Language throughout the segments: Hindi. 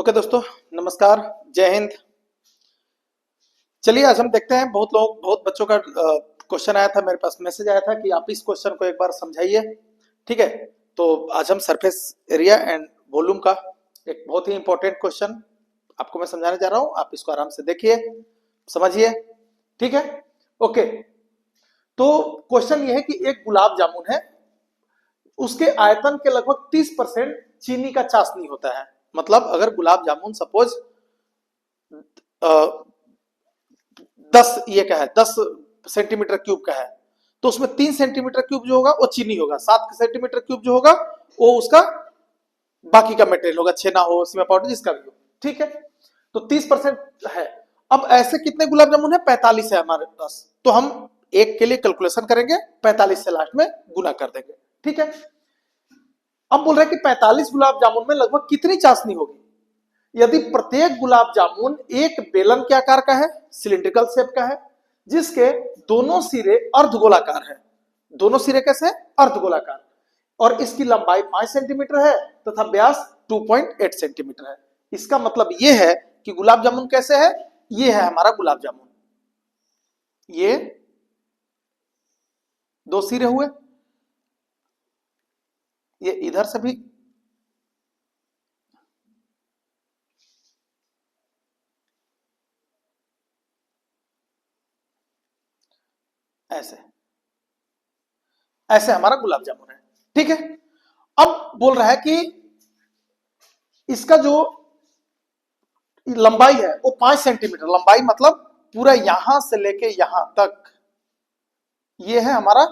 ओके दोस्तों, नमस्कार, जय हिंद। चलिए आज हम देखते हैं। बहुत बच्चों का क्वेश्चन आया था, मेरे पास मैसेज आया था कि आप इस क्वेश्चन को एक बार समझाइए। ठीक है, तो आज हम सरफेस एरिया एंड वॉल्यूम का एक बहुत ही इंपॉर्टेंट क्वेश्चन आपको मैं समझाने जा रहा हूं। आप इसको आराम से देखिए, समझिए। ठीक है, ओके। तो क्वेश्चन ये है कि एक गुलाब जामुन है, उसके आयतन के लगभग 30% चीनी का चाशनी होता है। मतलब अगर gulab jamun suppose 10 centimetre cube का है, तो उसमें 3 सेंटीमीटर क्यूब जो होगा वो चीनी होगा, 7 सेंटीमीटर क्यूब जो होगा वो उसका बाकी का मटेरियल होगा, छेना हो, सीमेंट पाउडर, जिसका भी हो। ठीक है, तो 30% है। अब ऐसे कितने गुलाब जामुन है? 45 है हमारे पास। तो हम एक के लिए कैलकुलेशन करेंगे, 45 से लास्ट में गुना कर देंगे। ठीक है, अब बोल रहे हैं कि 45 गुलाब जामुन में लगभग कितनी चाशनी होगी यदि प्रत्येक गुलाब जामुन एक बेलन के आकार का है, सिलिंड्रिकल शेप का है, जिसके दोनों सिरे अर्धगोलाकार है। दोनों सिरे कैसे हैं? अर्धगोलाकार। और इसकी लंबाई 5 सेंटीमीटर है तथा व्यास 2.8 सेंटीमीटर है। इसका मतलब यह है कि गुलाब जामुन कैसे है? ये है हमारा गुलाब जामुन। ये दो सिरे हुए, ये इधर से भी ऐसे ऐसे हमारा गुलाब जामुन है। ठीक है, अब बोल रहा है कि इसका जो लंबाई है वो 5 सेंटीमीटर। लंबाई मतलब पूरा यहां से लेके यहां तक, ये है हमारा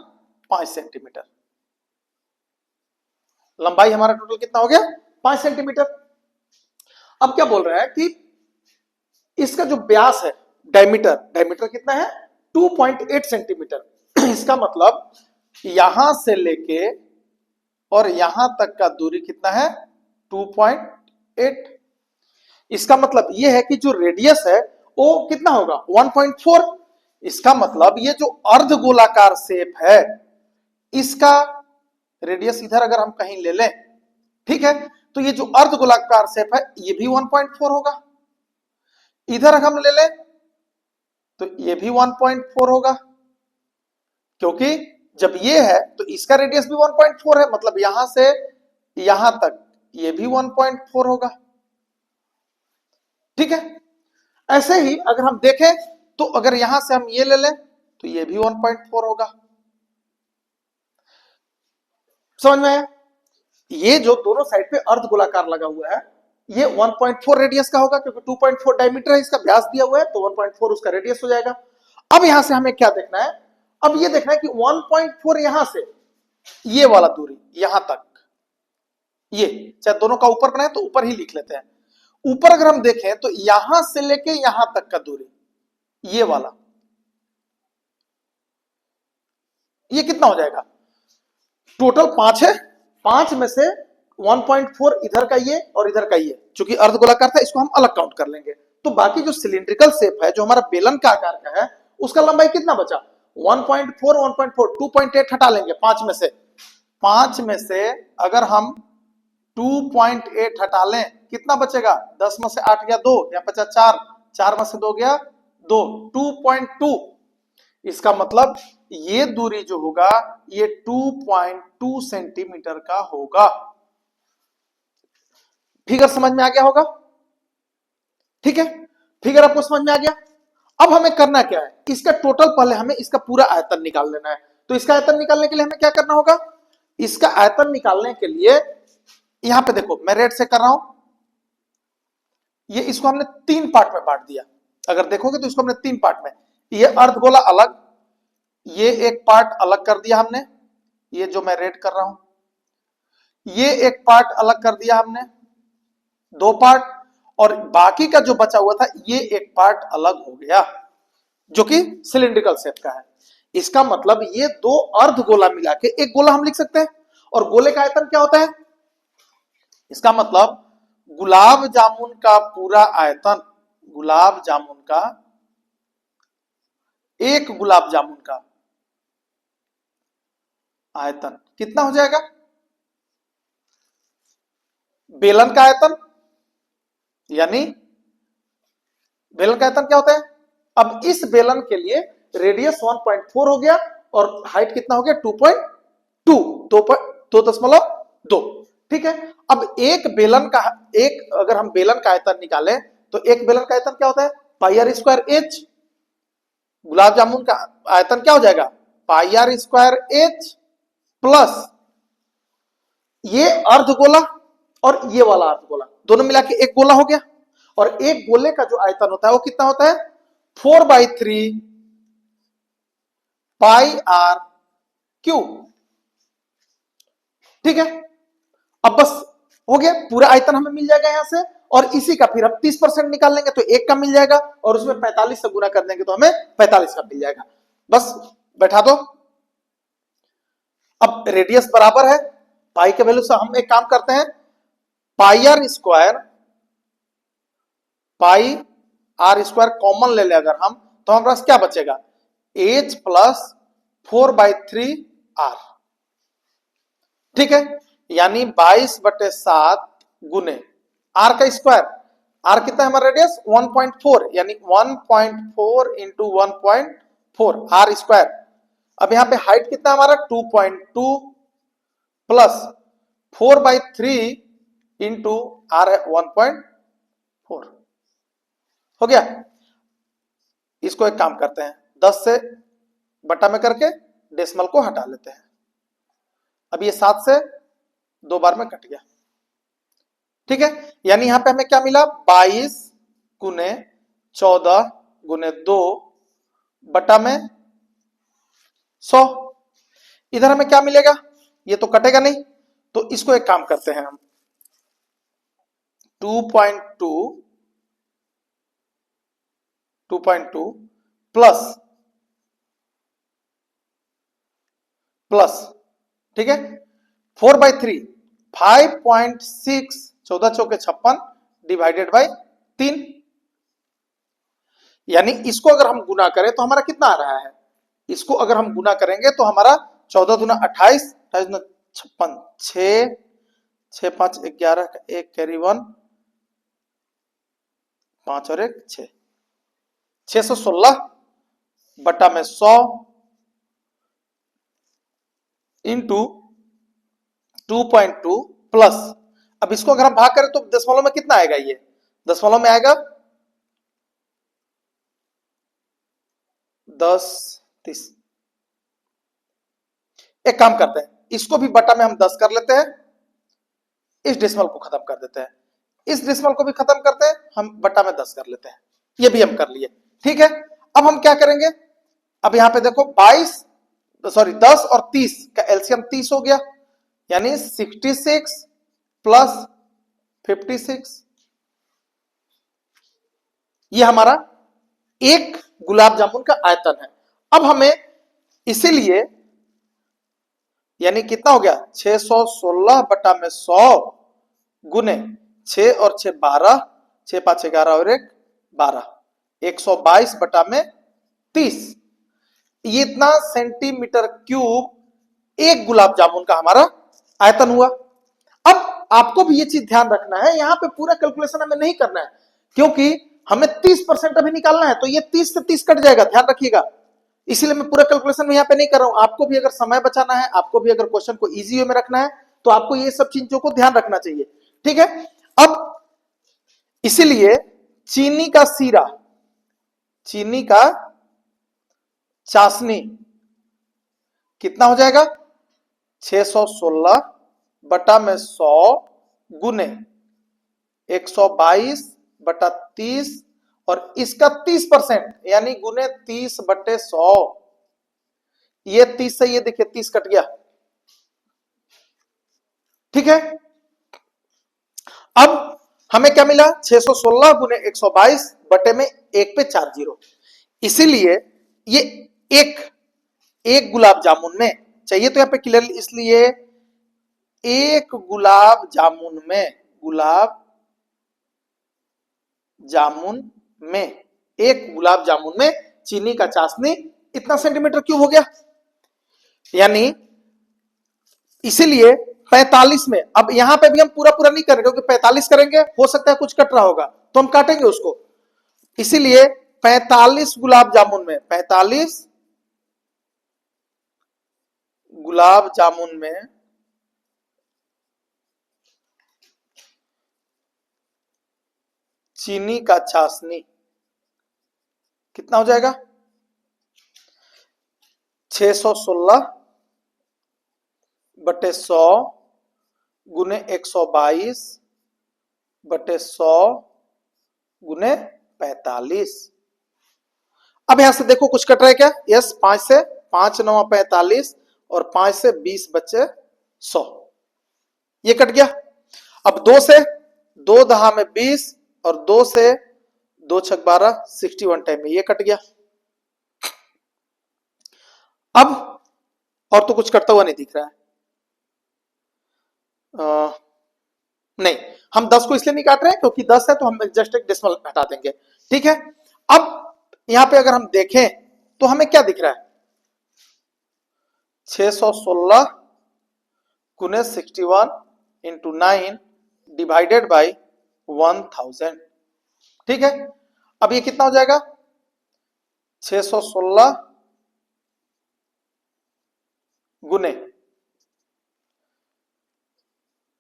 5 सेंटीमीटर। लंबाई हमारा टोटल कितना हो गया? 5 सेंटीमीटर। अब क्या बोल रहा है कि इसका जो व्यास है, डायमीटर, डायमीटर कितना है? 2.8 सेंटीमीटर। इसका मतलब यहां से लेके और यहां तक का दूरी कितना है? 2.8। इसका मतलब यह है कि जो रेडियस है वो कितना होगा? 1.4। इसका मतलब ये जो अर्धगोलाकार शेप है, इसका रेडियस इधर अगर हम कहीं ले लें, ठीक है, तो ये जो अर्धगोलाकार शेप है ये भी 1.4 होगा। इधर हम ले लें तो ये भी 1.4 होगा, क्योंकि जब ये है तो इसका रेडियस भी 1.4 है, मतलब यहां से यहां तक ये भी 1.4 होगा। ठीक है, ऐसे ही अगर हम देखें तो अगर यहां से हम ये ले लें तो ये भी 1.4 होगा। समझ में आया? ये जो दोनों साइड पे अर्धगोलाकार लगा हुआ है, ये 1.4 रेडियस का होगा, क्योंकि 2.4 डायमीटर है, इसका व्यास दिया हुआ है, तो 1.4 उसका रेडियस हो जाएगा। अब यहां से हमें क्या देखना है? अब ये देखना है कि 1.4 यहां से ये वाला दूरी यहां तक, ये चाहे दोनों का ऊपर बनाए तो ऊपर ही लिख लेते हैं। ऊपर अगर हम देखें तो यहां से लेके यहां तक का दूरी, ये वाला, ये कितना हो जाएगा? टोटल 5 है। 5 में से 1.4 इधर का ये और इधर का ये, चूंकि अर्धगोलाकार था इसको हम अलग काउंट कर लेंगे। तो बाकी जो सिलिंड्रिकल शेप है, जो हमारा बेलन का आकार का है, उसका लंबाई कितना बचा? 1.4, 1.4, 2.8 हटा लेंगे 5 में से। 5 में से अगर हम 2.8 हटा लें, कितना बचेगा? 10 में से 8 गया 2, या बचा 4, 4 में से 2 गया 2, 2.2। इसका मतलब ये दूरी जो होगा ये 2.2 सेंटीमीटर का होगा। फिगर समझ में आ गया होगा? ठीक है, फिगर आपको समझ में आ गया। अब हमें करना क्या है? इसका टोटल, पहले हमें इसका पूरा आयतन निकाल लेना है। तो इसका आयतन निकालने के लिए हमें क्या करना होगा? इसका आयतन निकालने के लिए यहां पे देखो मैं रेड से कर रहा हूं, ये इसको हमने 3 पार्ट में बांट दिया। अगर देखोगे तो इसको हमने 3 पार्ट में, ये अर्धगोला अलग, ये एक पार्ट अलग कर दिया हमने, ये जो मैं रेड कर रहा हूं, ये एक पार्ट अलग कर दिया हमने, 2 पार्ट, और बाकी का जो बचा हुआ था ये एक पार्ट अलग हो गया, जो कि सिलिंड्रिकल शेप का है। इसका मतलब ये 2 अर्ध गोला मिला के एक गोला हम लिख सकते हैं। और गोले का आयतन क्या होता है? इसका मतलब गुलाब जामुन का पूरा आयतन, गुलाब जामुन का, एक गुलाब जामुन का आयतन कितना हो जाएगा? बेलन का आयतन यानी बेलन का आयतन क्या होता है? अब इस बेलन के लिए रेडियस 1.4 हो गया और हाइट कितना हो गया? 2.2, 2.2। ठीक है। अब एक बेलन का अगर हम बेलन का आयतन निकालें तो एक बेलन का आयतन क्या होता है? पाई are square H. Gulab jamun का आयतन क्या हो जाएगा? पाई आर स्क्वायर एच प्लस ये अर्धगोला और ये वाला अर्धगोला, दोनों मिला के एक गोला हो गया। और एक गोले का जो आयतन होता है वो कितना होता है? 4/3 पाई आर क्यू। ठीक है। अब बस हो गया, पूरा आयतन हमें मिल जाएगा यहां से। और इसी का फिर हम 30% निकाल लेंगे तो 1 का मिल जाएगा और उसमें 45 से गुना कर देंगे तो हमें 45 का मिल जाएगा। बस बैठा दो। अब रेडियस बराबर है पाई के वैल्यू से, हम एक काम करते हैं, पाई आर स्क्वायर कॉमन ले ले अगर हम, तो हमारे पास क्या बचेगा? h plus 4/3 r। ठीक है। यानी 22/7 गुने r का स्क्वायर। r कितना है हमारा रेडियस? 1.4, यानी 1.4 इंटू 1.4 r स्क्वायर। अब यहां पे हाइट कितना हमारा? 2.2 प्लस 4/3 इंटू r है 1.4। हो गया। इसको एक काम करते हैं, 10 से बटा में करके डेसिमल को हटा लेते हैं। अब ये 7 से 2 बार में कट गया। ठीक है। यानी यहां पे हमें क्या मिला? 22 गुने 14 गुने 2 बटा में 100। इधर हमें क्या मिलेगा? ये तो कटेगा नहीं, तो इसको एक काम करते हैं हम, 2.2 प्लस, ठीक है, 4/3 5.6, 14 चौके 56 डिवाइडेड बाई 3। यानी इसको अगर हम गुना करें तो हमारा कितना आ रहा है? इसको अगर हम गुना करेंगे तो हमारा 14 दूना 28, 28 दूना 56, 6, 6 5 11, 1 कैरी 1, 5 और 1 6, 616 बटा में 100 इंटू 2.2 प्लस, अब इसको अगर हम भाग करें तो दशमलव में कितना आएगा? ये दशमलव में आएगा 10/30। एक काम करते हैं, इसको भी बटा में हम 10 कर लेते हैं, इस डेसिमल को खत्म कर देते हैं, इस डेसिमल को भी खत्म करते हैं, हम बटा में 10 कर लेते हैं। ये भी हम कर लिए। ठीक है। अब हम क्या करेंगे? अब यहां पे देखो 10 और 30 का एलसीएम 30 हो गया, यानी 66 प्लस 56। ये हमारा एक गुलाब जामुन का आयतन है। अब हमें इसीलिए, यानी कितना हो गया? 616 बटा में 100 गुने 6 और 6 12, 6 5 11 और 1 12, 122 बटा में 30। ये इतना सेंटीमीटर क्यूब एक गुलाब जामुन का हमारा आयतन हुआ। अब आपको भी ये चीज ध्यान रखना है, यहां पे पूरा कैलकुलेशन हमें नहीं करना है, क्योंकि हमें 30% अभी निकालना है, तो ये 30 से 30 कट जाएगा, ध्यान रखिएगा। इसीलिए मैं पूरा कैलकुलेशन में यहां पे नहीं कर रहा हूं। आपको भी अगर समय बचाना है, आपको भी अगर क्वेश्चन को इजी वे में रखना है, तो आपको ये सब चीजों को ध्यान रखना चाहिए। ठीक है। अब इसीलिए चीनी का सीरा, चीनी का चाशनी कितना हो जाएगा? 616 बटा में 100 गुने 122 बटा 30 और इसका 30%, यानी गुने 30/100। ये 30 से ये देखिए 30 कट गया। ठीक है। अब हमें क्या मिला? 616 गुने 122 बटे में 1 पे 4 जीरो। इसीलिए ये एक गुलाब जामुन में चाहिए, तो यहां पे क्लियर, इसलिए एक गुलाब जामुन में चीनी का चाशनी इतना सेंटीमीटर क्यूब हो गया। यानी इसीलिए 45 में, अब यहां पे भी हम पूरा पूरा नहीं करेंगे क्योंकि 45 करेंगे हो सकता है कुछ कट रहा होगा तो हम काटेंगे उसको, इसीलिए 45 गुलाब जामुन में, 45 गुलाब जामुन में चीनी का चाशनी कितना हो जाएगा? 616 बटे 100 गुने 122 बटे 100 गुने 45। अब यहां से देखो कुछ कट रहा है क्या? यस, 5 से 5 9 45 और 5 से 20 बचे 100, ये कट गया। अब 2 से 2 दहा में 20 और 2 से 2 छक 12 61 टाइम में ये कट गया। अब और तो कुछ कटता हुआ नहीं दिख रहा है। नहीं, हम 10 को इसलिए नहीं काट रहे हैं क्योंकि 10 है तो हम जस्ट एक डेसिमल हटा देंगे, ठीक है। अब यहां पे अगर हम देखें तो हमें क्या दिख रहा है? 616 गुने 61 इंटू 9 डिवाइडेड बाई 1000, ठीक है। अब ये कितना हो जाएगा? 616 गुने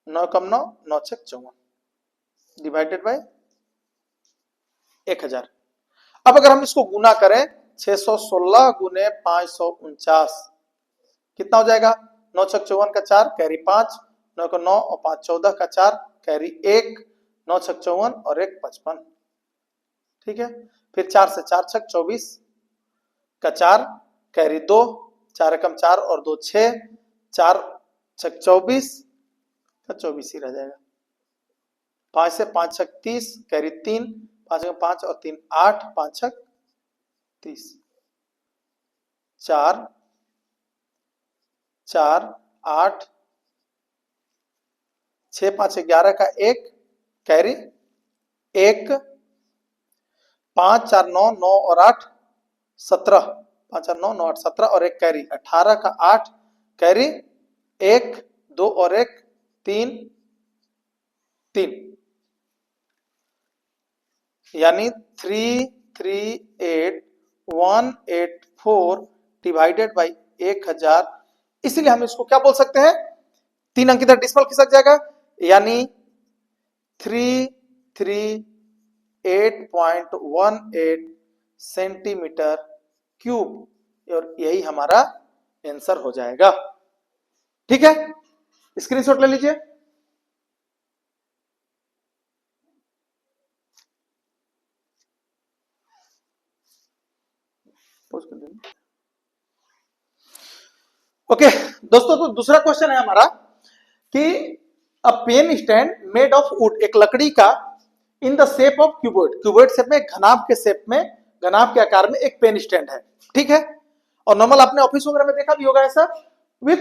9 कम 9 9 छक 54 डिवाइडेड बाई 1000। अब अगर हम इसको गुना करें 616 गुने 549 कितना हो जाएगा? 9 छक 54 का 4 कैरी 5, 9 का 9 और 5 14 का 4 कैरी 1, 9 छक 54 और 1 55, ठीक है। फिर 4 से 4 छक 24 का 4 कैरी 2, 4 एकम 4 और 2 6, 4 छक 24 का 24 ही रह जाएगा। 5 से 5 छक 30 कैरी 3, 5 का 5 और 3 8, 5 छक 30, 4 4 8, 6 5 11 का 1 कैरी 1, 5 4 9 9 और 8 17, 5 4 9 9 8 17 और 1 कैरी 18 का 8 कैरी 1 2 और 1 3 3, यानी 338184 डिवाइडेड बाई 1000। इसीलिए हम इसको क्या बोल सकते हैं? 3 अंक इधर डिसिमल खिसक जाएगा, यानी 338.18 सेंटीमीटर क्यूब, और यही हमारा आंसर हो जाएगा, ठीक है। स्क्रीनशॉट ले लीजिए। ओके दोस्तों, तो दूसरा क्वेश्चन है हमारा कि a pen stand made of wood, एक लकड़ी का, in the shape of cuboid, cuboid shape में, घनाभ के शेप में, घनाभ के आकार में एक पेन स्टैंड है, ठीक है। और नॉर्मल आपने ऑफिस वगैरह में देखा भी होगा ऐसा, with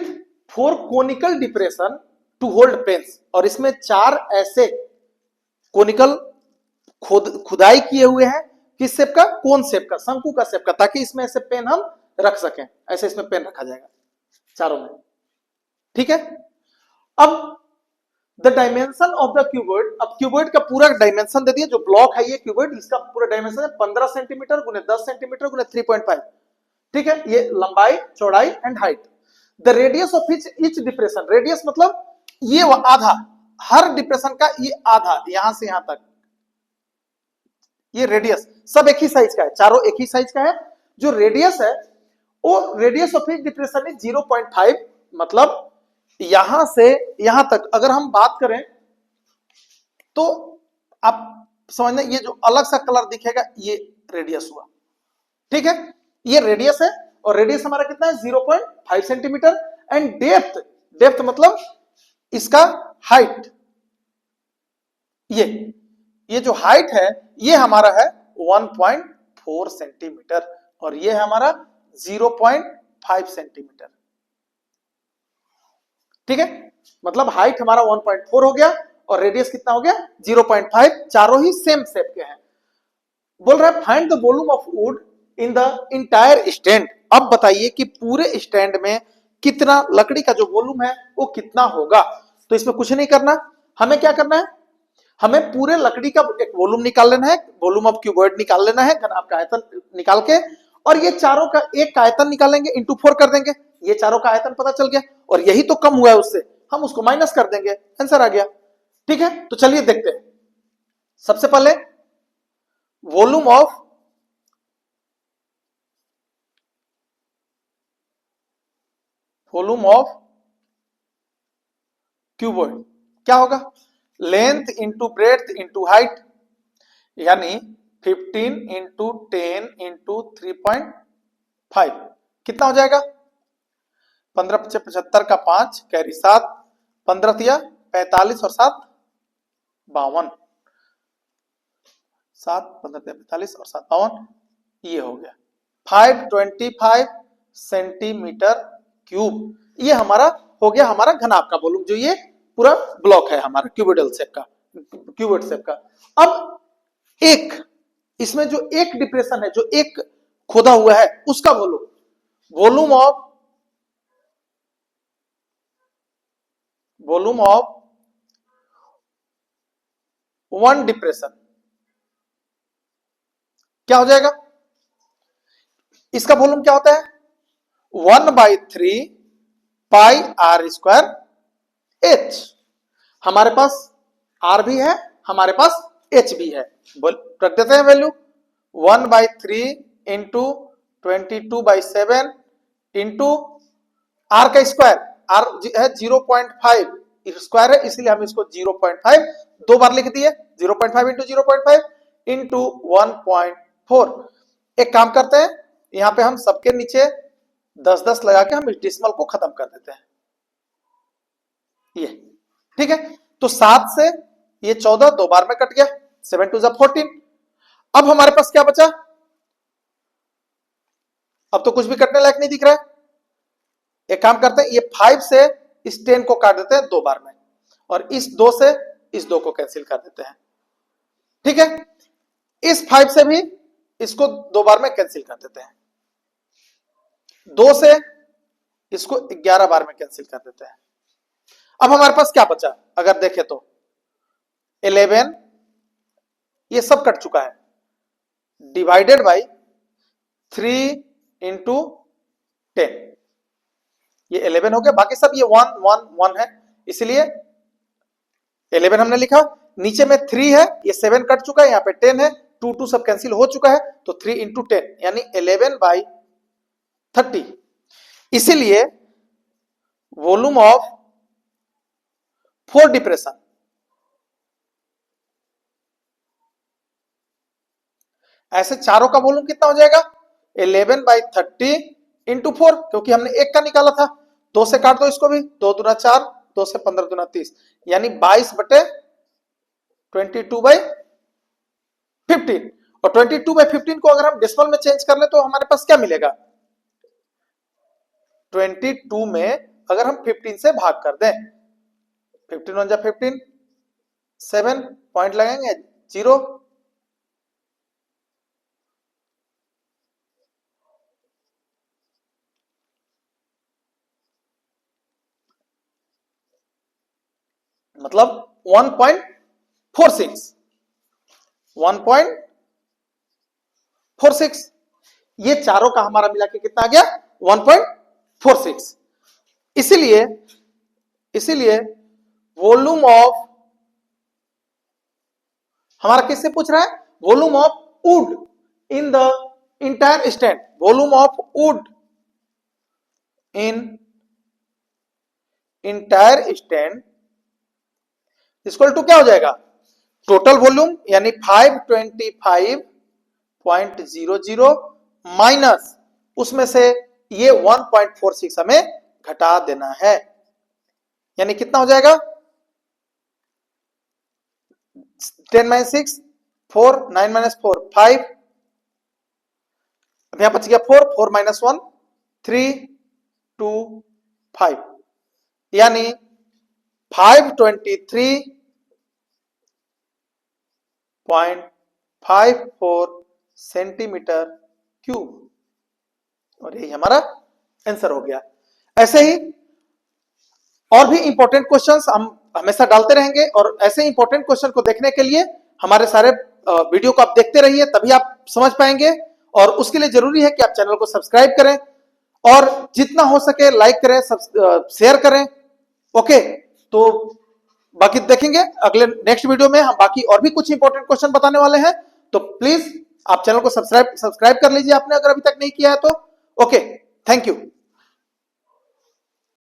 4 conical depression to hold pens, और इसमें 4 ऐसे कोनिकल खुदाई किए हुए हैं, किस शेप का? कोन शेप का, शंकु का शेप का, ताकि इसमें ऐसे पेन हम रख सकें, ऐसे इसमें पेन रखा जाएगा चारों में, ठीक है। अब the dimension of the cuboid, अब क्यूबॉइड का पूरा डायमेंशन दे दिया, जो ब्लॉक है ये क्यूबॉइड, इसका पूरा डायमेंशन है 15 सेंटीमीटर गुने 10 सेंटीमीटर गुने 3.5, ठीक है। ये लंबाई, चौड़ाई and height. The radius of each depression, radius मतलब ये आधा, हर डिप्रेशन का ये आधा, यहां से यहां तक, ये रेडियस सब एक ही साइज का है, चारों एक ही साइज का है। जो रेडियस है वो रेडियस ऑफ ईच डिप्रेशन है 0.5, मतलब यहां से यहां तक अगर हम बात करें तो आप समझना, ये जो अलग सा कलर दिखेगा ये रेडियस हुआ, ठीक है। ये रेडियस है, और रेडियस हमारा कितना है? 0.5 सेंटीमीटर। एंड डेप्थ, डेप्थ मतलब इसका हाइट, ये जो हाइट है ये हमारा है 1.4 सेंटीमीटर, और ये है हमारा 0.5 सेंटीमीटर, ठीक है। मतलब हाइट हमारा 1.4 हो गया और रेडियस कितना हो गया? 0.5, चारों ही सेम शेप के हैं। बोल रहा है find the volume of wood in the entire stand. अब बताइए कि पूरे स्टैंड में कितना लकड़ी का जो वॉल्यूम है वो कितना होगा। तो इसमें कुछ नहीं करना, हमें क्या करना है, हमें पूरे लकड़ी का एक वॉल्यूम निकाल लेना है, वॉल्यूम ऑफ क्यूबॉइड निकाल लेना है, घनाभ का आयतन निकाल के, और ये चारों का एक का आयतन निकालेंगे, इंटू 4 कर देंगे, ये चारों का आयतन पता चल गया, और यही तो कम हुआ है उससे, हम उसको माइनस कर देंगे, आंसर आ गया। ठीक है, तो चलिए देखते हैं। सबसे पहले वॉल्यूम ऑफ क्यूबॉइड क्या होगा, length into breadth into height, यानी 15 इंटू 10 इंटू 3.5 कितना हो जाएगा, 15 × 75 का 5 कैरी 7, 15 तिया 45 और 7 52, 7 15 तिया 45 और 7 52, ये हो गया 525 सेंटीमीटर क्यूब। ये हमारा हो गया हमारा घनाभ का वॉल्यूम, जो ये पूरा ब्लॉक है हमारा क्यूबिडल शेप का, क्यूबिड शेप का। अब एक इसमें जो एक डिप्रेशन है, जो एक खोदा हुआ है, उसका volume, volume of one depression क्या हो जाएगा, इसका वॉल्यूम क्या होता है 1/3 पाई आर स्क्वायर एच। हमारे पास आर भी है, हमारे पास एच भी है, रख देते हैं वैल्यू 1/3 इंटू 22/7 इंटू आर का स्क्वायर, आर है 0.5 स्क्वायर है, इसलिए हम इसको 0.5 दो बार लिख दिए, 0.5 इंटू 0.5 इंटू 1.4। एक काम करते हैं, यहां पे हम सबके नीचे 10-10 लगा के हम इस डिसिमल को खत्म कर देते हैं, ये ठीक है। तो 7 से ये 14 दो बार में कट गया, 7 2 14। अब हमारे पास क्या बचा, अब तो कुछ भी कटने लायक नहीं दिख रहा है। एक काम करते हैं, ये 5 से इस 10 को काट देते हैं दो बार में, और इस 2 से इस 2 को कैंसिल कर देते हैं, ठीक है। इस 5 से भी इसको दो बार में कैंसिल कर देते हैं, 2 से इसको 11 बार में कैंसिल कर देते हैं। अब हमारे पास क्या बचा, अगर देखें तो 11 ये सब कट चुका है, डिवाइडेड बाई 3 इंटू 10, ये 11 हो गया, बाकी सब ये 1 1 1 है, इसलिए 11 हमने लिखा। नीचे में 3 है, ये 7 कट चुका है, यहाँ पे 10 है, 2 2 सब कैंसिल हो चुका है, तो 3 इंटू 10 यानी 11/30। इसीलिए वॉल्यूम ऑफ 4 डिप्रेशन, ऐसे चारों का वॉल्यूम कितना हो जाएगा 11/30 इंटू 4, क्योंकि हमने एक का निकाला था, 2 से काट दो इसको भी, 2 दूना 4, 2 से 15 दूना 30, यानी 22/15। और 22/15 को अगर हम डेसिमल में चेंज कर ले तो हमारे पास क्या मिलेगा, 22 में अगर हम 15 से भाग कर दें, 15 1 15, 7 पॉइंट लगाएंगे 0, मतलब 1.46, 1.46, ये चारों का हमारा मिला के कितना आ गया 1.46। इसीलिए इसीलिए वॉल्यूम ऑफ, हमारा किससे पूछ रहा है, volume of wood in the entire stand, volume of wood in entire stand equal to क्या हो जाएगा, टोटल वॉल्यूम यानी 525.00 माइनस उसमें से ये 1.46 हमें घटा देना है, यानी कितना हो जाएगा 10 - 6 4 9 - 4 5, अब यहां बच गया 4 4 - 1 3 2 5, यानी 523.54 सेंटीमीटर क्यूब, और यही हमारा आंसर हो गया। ऐसे ही और भी इंपॉर्टेंट क्वेश्चंस हम हमेशा डालते रहेंगे, और ऐसे इंपॉर्टेंट क्वेश्चन को देखने के लिए हमारे सारे वीडियो को आप देखते रहिए, तभी आप समझ पाएंगे। और उसके लिए जरूरी है कि आप चैनल को सब्सक्राइब करें और जितना हो सके लाइक करें, शेयर करें। ओके, तो बाकी देखेंगे अगले नेक्स्ट वीडियो में, हम बाकी और भी कुछ इंपॉर्टेंट क्वेश्चन बताने वाले हैं। तो प्लीज आप चैनल को सब्सक्राइब कर लीजिए आपने, अगर अभी तक नहीं किया है तो। Okay, thank you.